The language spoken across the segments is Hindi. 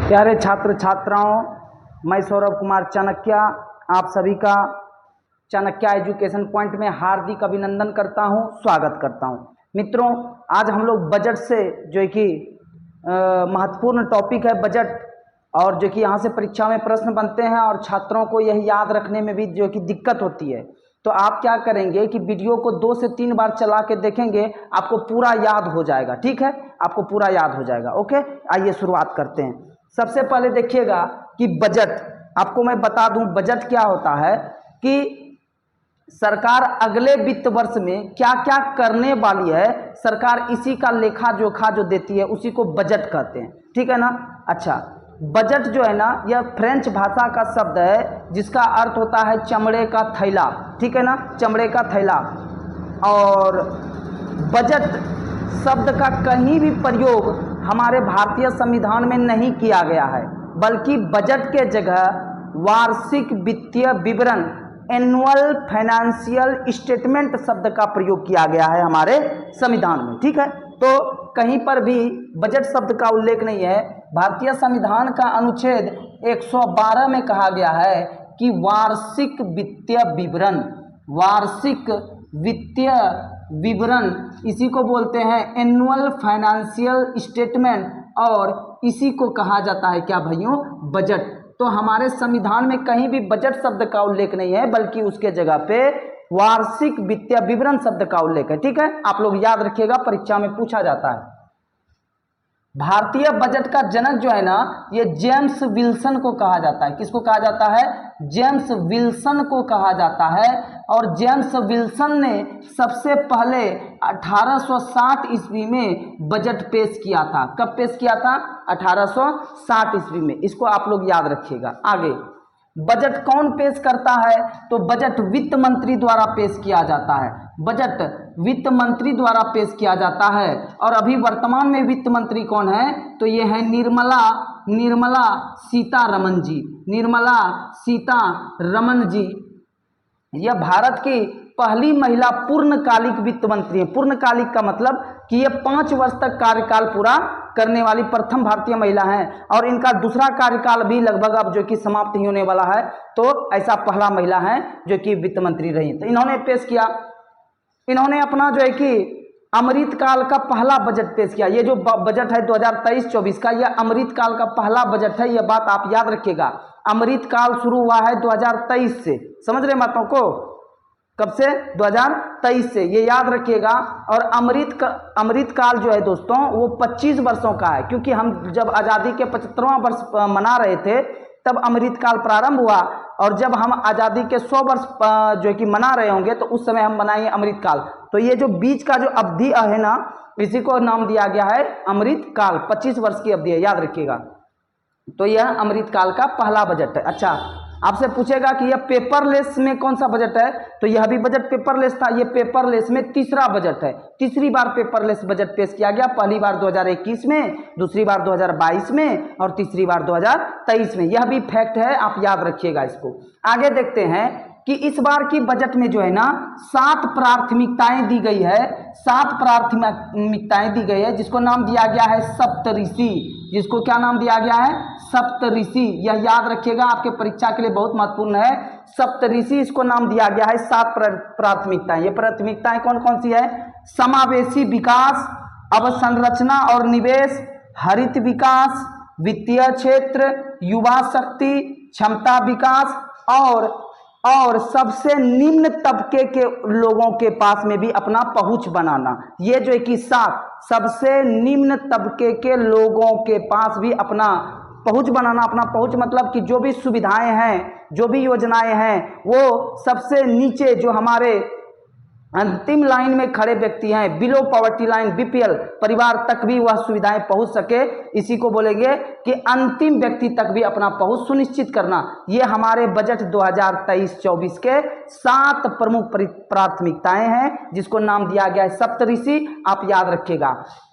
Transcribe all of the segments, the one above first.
प्यारे छात्र छात्राओं, मैं सौरभ कुमार चाणक्य आप सभी का चाणक्य एजुकेशन पॉइंट में हार्दिक अभिनंदन करता हूं, स्वागत करता हूं। मित्रों, आज हम लोग बजट से जो है कि महत्वपूर्ण टॉपिक है बजट, और जो कि यहाँ से परीक्षा में प्रश्न बनते हैं और छात्रों को यह याद रखने में भी जो कि दिक्कत होती है। तो आप क्या करेंगे कि वीडियो को 2 से 3 बार चला के देखेंगे, आपको पूरा याद हो जाएगा। ठीक है, आपको पूरा याद हो जाएगा। ओके, आइए शुरुआत करते हैं। सबसे पहले देखिएगा कि बजट, आपको मैं बता दूं बजट क्या होता है कि सरकार अगले वित्त वर्ष में क्या क्या करने वाली है, सरकार इसी का लेखा जोखा जो देती है उसी को बजट कहते हैं। ठीक है ना। अच्छा, बजट जो है ना, यह फ्रेंच भाषा का शब्द है जिसका अर्थ होता है चमड़े का थैला। ठीक है ना, चमड़े का थैला। और बजट शब्द का कहीं भी प्रयोग हमारे भारतीय संविधान में नहीं किया गया है, बल्कि बजट के जगह वार्षिक वित्तीय विवरण, एनुअल फाइनेंशियल स्टेटमेंट शब्द का प्रयोग किया गया है हमारे संविधान में। ठीक है, तो कहीं पर भी बजट शब्द का उल्लेख नहीं है। भारतीय संविधान का अनुच्छेद 112 में कहा गया है कि वार्षिक वित्तीय विवरण, वार्षिक वित्तीय विवरण, इसी को बोलते हैं एनुअल फाइनेंशियल स्टेटमेंट, और इसी को कहा जाता है क्या भाइयों, बजट। तो हमारे संविधान में कहीं भी बजट शब्द का उल्लेख नहीं है, बल्कि उसके जगह पे वार्षिक वित्तीय विवरण शब्द का उल्लेख है। ठीक है, आप लोग याद रखिएगा, परीक्षा में पूछा जाता है। भारतीय बजट का जनक जो है ना, ये जेम्स विल्सन को कहा जाता है। किसको कहा जाता है? जेम्स विल्सन को कहा जाता है। और जेम्स विल्सन ने सबसे पहले 1860 ईस्वी में बजट पेश किया था। कब पेश किया था? 1860 ईस्वी में। इसको आप लोग याद रखिएगा। आगे, बजट कौन पेश करता है? तो बजट वित्त मंत्री द्वारा पेश किया जाता है। बजट वित्त मंत्री द्वारा पेश किया जाता है। और अभी वर्तमान में वित्त मंत्री कौन है? तो ये है निर्मला सीतारमण जी। निर्मला सीतारमण जी, यह भारत की पहली महिला पूर्णकालिक वित्त मंत्री है। पूर्णकालिक का मतलब कि ये 5 वर्ष तक कार्यकाल पूरा करने वाली प्रथम भारतीय महिला हैं, और इनका दूसरा कार्यकाल भी लगभग अब जो कि समाप्त ही होने वाला है। तो ऐसा पहला महिला है जो कि वित्त मंत्री रही। तो इन्होंने पेश किया, इन्होंने अपना जो है कि अमृत काल का पहला बजट पेश किया। ये जो बजट है 2023-24 का, यह अमृत काल का पहला बजट है। यह बात आप याद रखिएगा। अमृत काल शुरू हुआ है 2023 से। समझ रहे बातों को? कब से? 2023 से, ये याद रखिएगा। और अमृत काल जो है दोस्तों, वो 25 वर्षों का है, क्योंकि हम जब आज़ादी के 75वां वर्ष मना रहे थे तब अमृत काल प्रारंभ हुआ, और जब हम आज़ादी के 100 वर्ष जो है कि मना रहे होंगे तो उस समय हम मनाएंगे अमृत काल। तो ये जो बीच का जो अवधि है ना, इसी को नाम दिया गया है अमृत काल। 25 वर्ष की अवधि है, याद रखिएगा। तो यह अमृत काल का पहला बजट है। अच्छा, आपसे पूछेगा कि यह पेपरलेस में कौन सा बजट है? तो यह भी बजट पेपरलेस था। यह पेपरलेस में तीसरा बजट है। तीसरी बार पेपरलेस बजट पेश किया गया। पहली बार 2021 में, दूसरी बार 2022 में, और तीसरी बार 2023 में। यह भी फैक्ट है, आप याद रखिएगा इसको। आगे देखते हैं कि इस बार की बजट में जो है ना 7 प्राथमिकताएं दी गई है। 7 प्राथमिकताएं दी गई है, जिसको नाम दिया गया है सप्तऋषि। जिसको क्या नाम दिया गया है? सप्तऋषि। यह याद रखिएगा, आपके परीक्षा के लिए बहुत महत्वपूर्ण है। सप्तऋषि इसको नाम दिया गया है। 7 प्राथमिकताएं। ये प्राथमिकताएं कौन कौन सी है? समावेशी विकास, अवसंरचना और निवेश, हरित विकास, वित्तीय क्षेत्र, युवा शक्ति, क्षमता विकास, और सबसे निम्न तबके के लोगों के पास में भी अपना पहुंच बनाना। ये जो है कि 7 सबसे निम्न तबके के लोगों के पास भी अपना पहुंच बनाना। अपना पहुंच मतलब कि जो भी सुविधाएं हैं, जो भी योजनाएं हैं, वो सबसे नीचे जो हमारे अंतिम लाइन में खड़े व्यक्ति हैं, बिलो पॉवर्टी लाइन, बीपीएल परिवार तक भी वह सुविधाएं पहुंच सके, इसी को बोलेंगे कि अंतिम व्यक्ति तक भी अपना पहुंच सुनिश्चित करना। ये हमारे बजट 2023-24 के 7 प्रमुख प्राथमिकताएं हैं, जिसको नाम दिया गया है सप्तऋषि। आप याद रखिएगा।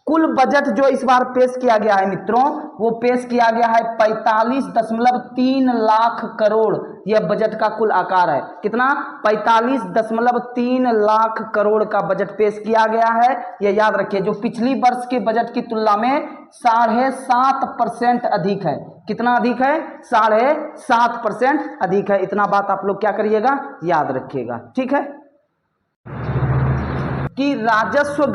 कुल बजट जो इस बार पेश किया गया है मित्रों, वो पेश किया गया है 45.3 लाख करोड़। यह बजट का कुल आकार है। कितना? 45.3 लाख करोड़ का बजट पेश किया गया है। यह याद रखिए, जो पिछली वर्ष के बजट की तुलना में 7.5% अधिक है। कितना अधिक है? 7.5% अधिक है। इतना बात आप लोग क्या करिएगा, याद रखिएगा। ठीक है कि राजस्व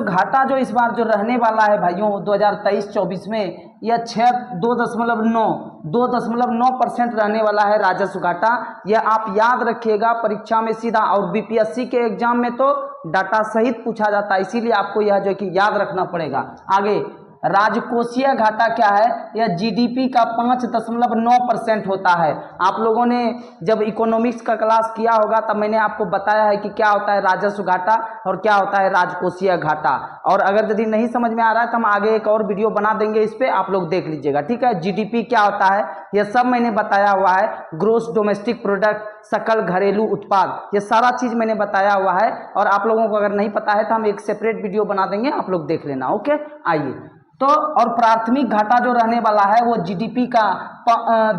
घाटा जो इस बार जो रहने वाला है भाइयों 2023-24 में, यह 2.9% रहने वाला है राजस्व घाटा। यह आप याद रखिएगा परीक्षा में सीधा, और बीपीएससी के एग्जाम में तो डाटा सहित पूछा जाता है, इसीलिए आपको यह जो कि याद रखना पड़ेगा। आगे राजकोषीय घाटा क्या है? यह जीडीपी का 5.9% होता है। आप लोगों ने जब इकोनॉमिक्स का क्लास किया होगा तब मैंने आपको बताया है कि क्या होता है राजस्व घाटा और क्या होता है राजकोषीय घाटा। और अगर यदि नहीं समझ में आ रहा है तो हम आगे एक और वीडियो बना देंगे, इस पे आप लोग देख लीजिएगा। ठीक है, जीडीपी क्या होता है यह सब मैंने बताया हुआ है। ग्रोस डोमेस्टिक प्रोडक्ट, सकल घरेलू उत्पाद, ये सारा चीज मैंने बताया हुआ है। और आप लोगों को अगर नहीं पता है तो हम एक सेपरेट वीडियो बना देंगे, आप लोग देख लेना। ओके, आइए तो और प्राथमिक घाटा जो रहने वाला है वो जीडीपी का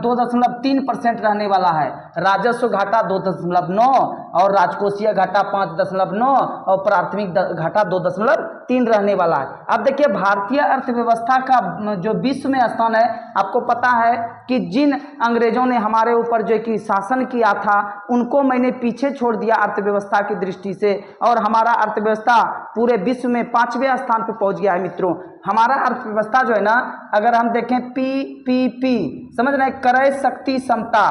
2.3% रहने वाला है। राजस्व घाटा 2.9 और राजकोषीय घाटा 5.9 और प्राथमिक घाटा 2.3 रहने वाला है। अब देखिए भारतीय अर्थव्यवस्था का जो विश्व में स्थान है, आपको पता है कि जिन अंग्रेजों ने हमारे ऊपर जो कि शासन किया था उनको मैंने पीछे छोड़ दिया अर्थव्यवस्था की दृष्टि से, और हमारा अर्थव्यवस्था पूरे विश्व में 5वें स्थान पर पहुंच गया है। मित्रों हमारा अर्थव्यवस्था जो है ना, अगर हम देखें पीपीपी, समझ रहे हैं, क्रय शक्ति समता,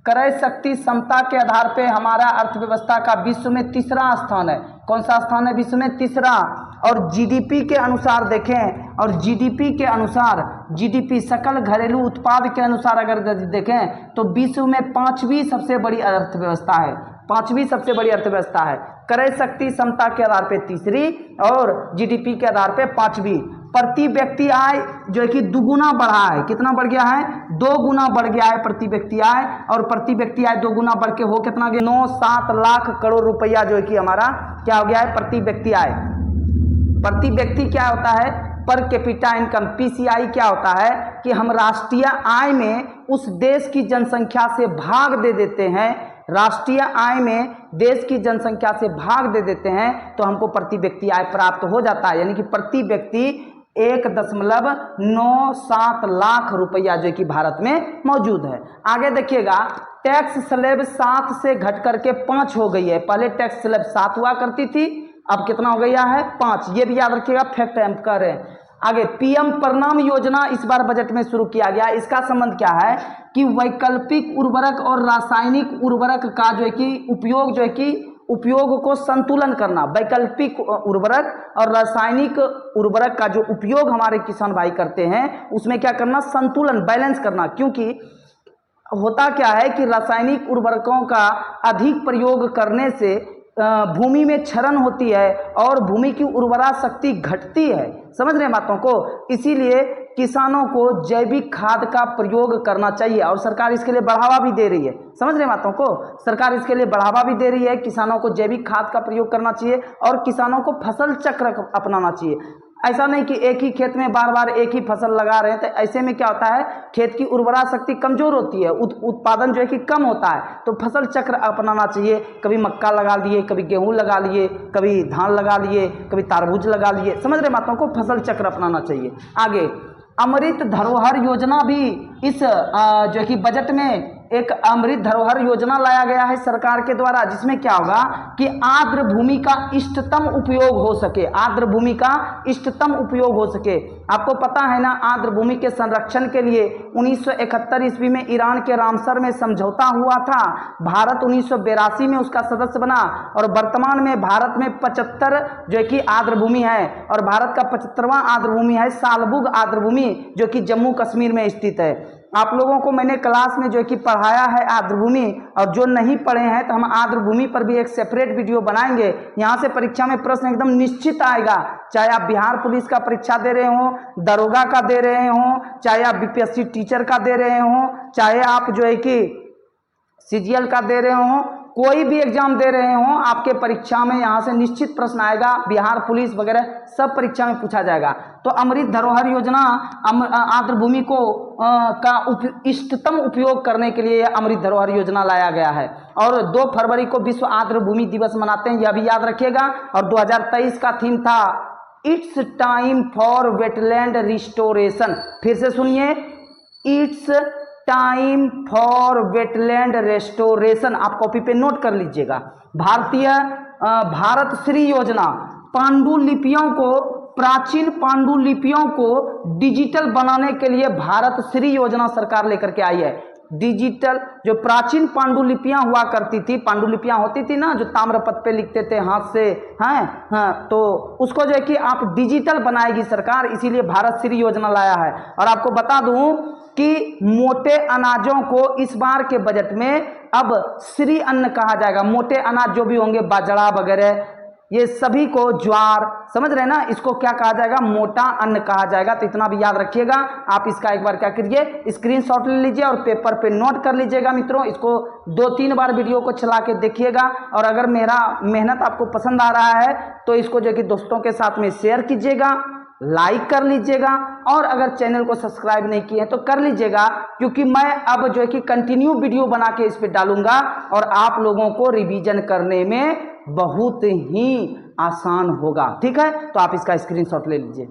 क्रय शक्ति समता के आधार पे हमारा अर्थव्यवस्था का विश्व में तीसरा स्थान है। कौन सा स्थान है विश्व में? तीसरा। और जीडीपी के अनुसार देखें, और जीडीपी सकल घरेलू उत्पाद के अनुसार अगर देखें तो विश्व में 5वीं सबसे बड़ी अर्थव्यवस्था है। 5वीं सबसे बड़ी अर्थव्यवस्था है। क्रय शक्ति क्षमता के आधार पे तीसरी और जीडीपी के आधार पे 5वीं। प्रति व्यक्ति आय जो कि दुगुना बढ़ा है। कितना बढ़ गया है? 2 गुना बढ़ गया है प्रति व्यक्ति आय। और प्रति व्यक्ति आय 2 गुना बढ़ के हो कितना गया? 9-7 लाख करोड़ रुपया जो है कि हमारा क्या हो गया है? प्रति व्यक्ति आय। प्रति व्यक्ति क्या होता है? पर कैपिटा इनकम, पीसीआई क्या होता है कि हम राष्ट्रीय आय में उस देश की जनसंख्या से भाग दे देते हैं। राष्ट्रीय आय में देश की जनसंख्या से भाग दे देते हैं तो हमको प्रति व्यक्ति आय प्राप्त हो जाता है। यानी कि प्रति व्यक्ति 1.97 लाख रुपया जो कि भारत में मौजूद है। आगे देखिएगा टैक्स स्लैब 7 से घट करके 5 हो गई है। पहले टैक्स स्लैब 7 हुआ करती थी, अब कितना हो गया है? 5। ये भी याद रखिएगा, फैक्ट हम कर रहे हैं। आगे पीएम प्रणाम योजना इस बार बजट में शुरू किया गया। इसका संबंध क्या है कि वैकल्पिक उर्वरक और रासायनिक उर्वरक का जो है कि उपयोग को संतुलन करना। वैकल्पिक उर्वरक और रासायनिक उर्वरक का जो उपयोग हमारे किसान भाई करते हैं उसमें क्या करना? संतुलन, बैलेंस करना। क्योंकि होता क्या है कि रासायनिक उर्वरकों का अधिक प्रयोग करने से भूमि में क्षरण होती है और भूमि की उर्वरा शक्ति घटती है। समझ रहे हैं बातों को? इसीलिए किसानों को जैविक खाद का प्रयोग करना चाहिए और सरकार इसके लिए बढ़ावा भी दे रही है। समझ रहे हैं बातों को? सरकार इसके लिए बढ़ावा भी दे रही है। किसानों को जैविक खाद का प्रयोग करना चाहिए और किसानों को फसल चक्र अपनाना चाहिए। ऐसा नहीं कि एक ही खेत में बार बार एक ही फसल लगा रहे हैं, तो ऐसे में क्या होता है? खेत की उर्वरा शक्ति कमजोर होती है, उत्पादन जो है कि कम होता है। तो फसल चक्र अपनाना चाहिए। कभी मक्का लगा लिए, कभी गेहूं लगा लिए, कभी धान लगा लिए, कभी तरबूज लगा लिए। समझ रहे बातों को? फसल चक्र अपनाना चाहिए। आगे अमृत धरोहर योजना भी इस जो कि बजट में एक अमृत धरोहर योजना लाया गया है सरकार के द्वारा, जिसमें क्या होगा कि आर्द्र भूमि का इष्टतम उपयोग हो सके। आर्द्र भूमि का इष्टतम उपयोग हो सके। आपको पता है ना, आर्द्र भूमि के संरक्षण के लिए 1971 ईस्वी में ईरान के रामसर में समझौता हुआ था। भारत 1982 में उसका सदस्य बना और वर्तमान में भारत में 75 जो कि आर्द्र भूमि है और भारत का 75वां आर्द्र भूमि है सालबुग आर्द्र भूमि, जो कि जम्मू कश्मीर में स्थित है। आप लोगों को मैंने क्लास में जो कि पढ़ाया है आर्द्र भूमि, और जो नहीं पढ़े हैं तो हम आर्द्र भूमि पर भी एक सेपरेट वीडियो बनाएंगे। यहाँ से परीक्षा में प्रश्न एकदम निश्चित आएगा, चाहे आप बिहार पुलिस का परीक्षा दे रहे हो, दरोगा का दे रहे हो, चाहे आप बीपीएससी टीचर का दे रहे हो, चाहे आप जो है कि सीजीएल का दे रहे हो, कोई भी एग्जाम दे रहे हो, आपके परीक्षा में यहाँ से निश्चित प्रश्न आएगा। बिहार पुलिस वगैरह सब परीक्षा में पूछा जाएगा। तो अमृत धरोहर योजना आर्द्र भूमि को का इष्टतम उपयोग करने के लिए अमृत धरोहर योजना लाया गया है। और 2 फरवरी को विश्व आर्द्र भूमि दिवस मनाते हैं, यह भी याद रखिएगा। और 2023 का थीम था it's time for wetland restoration. फिर से सुनिए, it's time for wetland restoration. आप कॉपी पे नोट कर लीजिएगा। भारत श्री योजना पांडुलिपियों को, प्राचीन पांडुलिपियों को डिजिटल बनाने के लिए भारत श्री योजना सरकार लेकर के आई है। डिजिटल, जो प्राचीन पांडुलिपियां हुआ करती थी, पांडुलिपियां होती थी ना जो ताम्रपत्र पे लिखते थे हाथ से, हैं, तो उसको जो है कि आप डिजिटल बनाएगी सरकार, इसीलिए भारत श्री योजना लाया है। और आपको बता दूं कि मोटे अनाजों को इस बार के बजट में अब श्री अन्न कहा जाएगा। मोटे अनाज जो भी होंगे, बाजरा वगैरह, ये सभी को, ज्वार, समझ रहे ना, इसको क्या कहा जाएगा, मोटा अन्न कहा जाएगा। तो इतना भी याद रखिएगा। आप इसका एक बार क्या करिए, स्क्रीनशॉट ले लीजिए और पेपर पे नोट कर लीजिएगा। मित्रों, इसको 2-3 बार वीडियो को चला के देखिएगा। और अगर मेरा मेहनत आपको पसंद आ रहा है तो इसको जो कि दोस्तों के साथ में शेयर कीजिएगा, लाइक कर लीजिएगा, और अगर चैनल को सब्सक्राइब नहीं किए तो कर लीजिएगा, क्योंकि मैं अब जो है कि कंटिन्यू वीडियो बना के इस पे डालूंगा और आप लोगों को रिवीजन करने में बहुत ही आसान होगा। ठीक है, तो आप इसका स्क्रीनशॉट ले लीजिए।